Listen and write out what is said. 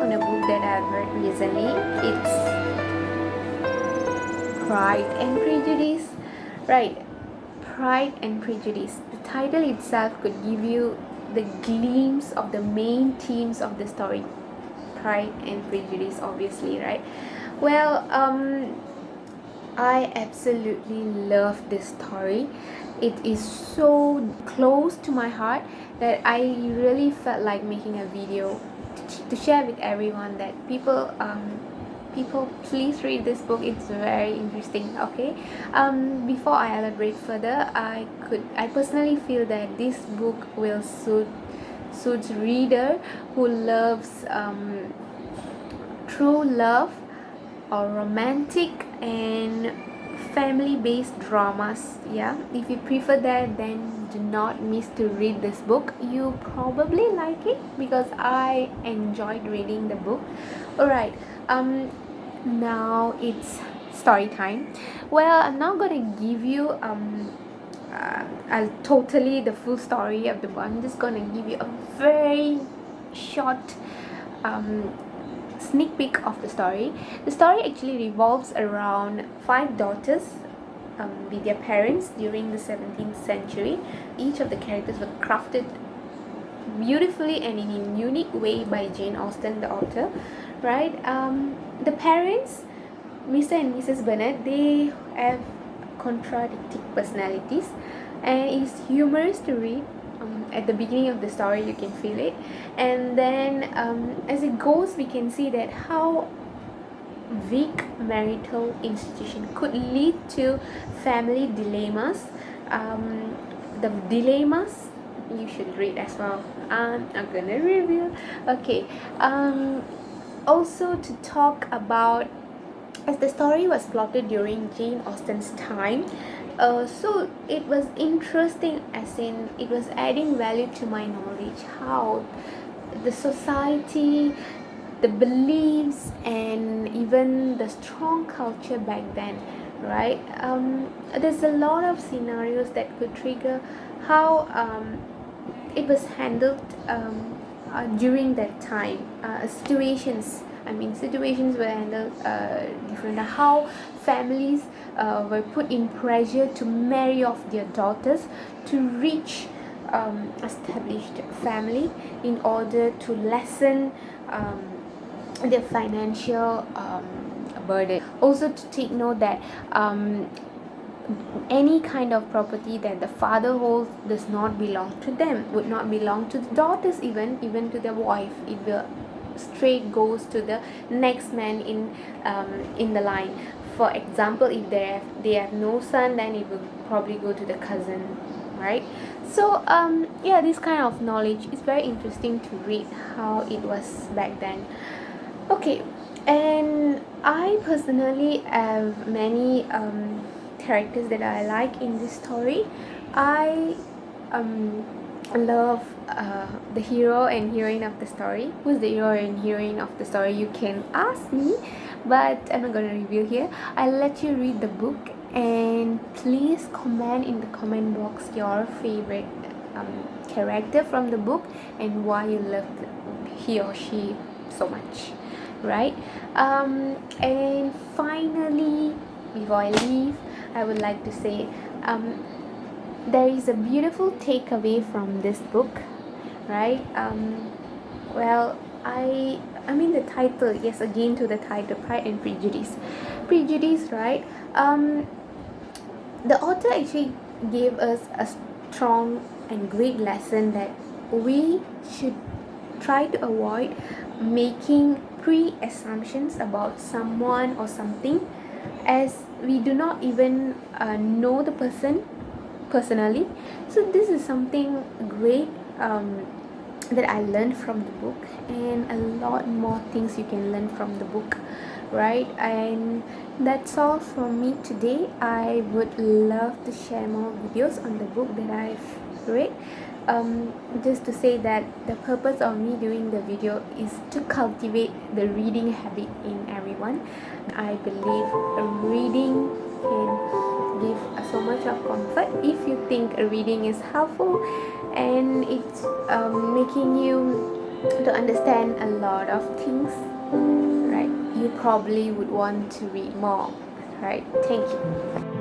on a book that I've read recently. It's Pride and Prejudice. Right, Pride and Prejudice. The title itself could give you the glimpse of the main themes of the story. Pride and Prejudice, obviously, right? Well, I absolutely love this story. It is so close to my heart that I really felt like making a video to share with everyone that people please read this book. It's very interesting. Okay, before I elaborate further, I personally feel that this book will suits reader who loves true love or romantic and family based dramas. Yeah, if you prefer that, then do not miss to read this book. You probably like it because I enjoyed reading the book. All right, now it's story time. Well, I'm now gonna give you totally the full story of the book. I'm just gonna give you a very short sneak peek of the story. The story actually revolves around five daughters with their parents during the 17th century. Each of the characters were crafted beautifully and in a unique way by Jane Austen, the author. Right? The parents, Mr. and Mrs. Bennet, they have contradicting personalities, and it's humorous to read. At the beginning of the story, you can feel it, and then as it goes, we can see that how weak marital institution could lead to family dilemmas. The dilemmas you should read as well. I'm gonna review. Okay. Also to talk about, as the story was plotted during Jane Austen's time, so it was interesting, as in it was adding value to my knowledge how the society, the beliefs, and even the strong culture back then, right? There's a lot of scenarios that could trigger how it was handled during that time. Situations were handled different. How families were put in pressure to marry off their daughters to reach established family in order to lessen their financial burden. Also to take note that any kind of property that the father holds does not belong to them, would not belong to the daughters, even to the wife. It will straight goes to the next man in the line. For example, if they have no son, then it will probably go to the cousin, right? So yeah, this kind of knowledge is very interesting to read how it was back then. Okay, and I personally have many characters that I like in this story. I love the hero and heroine of the story. Who's the hero and heroine of the story? You can ask me, but I'm not gonna reveal here. I'll let you read the book, and please comment in the comment box your favorite character from the book and why you love he or she so much, right? And finally, before I leave, I would like to say there is a beautiful takeaway from this book, right? Well, I mean the title, yes, again to the title, Pride and Prejudice, right? The author actually gave us a strong and great lesson that we should try to avoid making pre-assumptions about someone or something, as we do not even know the person personally. So this is something great that I learned from the book, and a lot more things you can learn from the book, right? And that's all from me today. I would love to share more videos on the book that I've read. Just to say that the purpose of me doing the video is to cultivate the reading habit in everyone. I believe reading can give so much of comfort. If you think reading is helpful and it's making you to understand a lot of things, right? You probably would want to read more, right? Thank you.